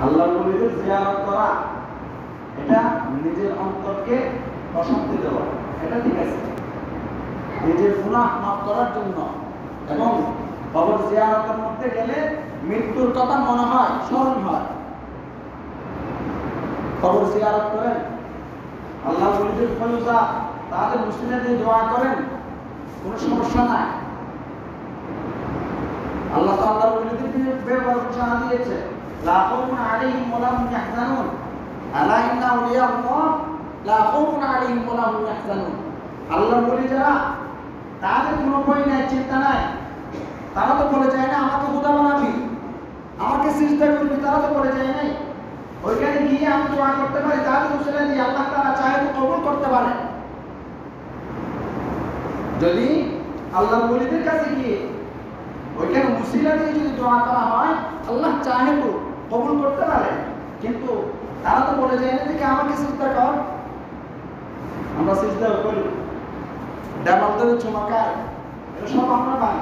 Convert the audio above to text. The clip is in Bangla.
আল্লাহ ওলিদের জিয়ারত করা এটা নিজের অন্তরকে প্রশান্তি দেওয়া, এটা ঠিক আছে, নিজের গুনাহ মাফ করার জন্য। এবং কবর জিয়ারতের মধ্যে গেলে মৃত্যুর কথা মনে হয়, স্মরণ হয়। কবর জিয়ারত করেন, আল্লাহ ওলিদের ফয়জা তাদের মুসলিমদের দোয়া করেন, কোনো সমস্যা নাই। আল্লাহ তাআলা ওলিদেরকে ব্যাপারে ঘোষণা দিয়েছে, লা খাউফুন আলাইহিম ওয়া লা হুম ইয়াহজানুন, আলা ইন্না আউলিয়া আল্লাহ লা খাউফুন আলাইহিম ওয়া লা হুম ইয়াহজানুন। আল্লাহর ওলি যারা, তাদের কোনো ভয় নাই, চিন্তা নাই। তারা তো বলে যায় না আমাকে খোদা বানাবি, আমাকে সিজদা করবি, তারা তো বলে যায় নাই। ওইখানে গিয়ে আমি দোয়া করতে পারি, তাদের উসিলা দিয়ে আল্লাহ তাআলা চাহে তো কবুল করতে পারে। যদি আল্লাহর ওলিদের কাছে গিয়ে ওইখানে উসিলা দিয়ে যদি দোয়া করা হয়, আল্লাহ চাহে তো কবুল করতে পারে। কিন্তু তারা তো বলে যায় না যে আমাকে সিজদা কর, আমরা সিজদা করি, ডাবল ধরে চুমাকার, এটা সব আমরা পাই।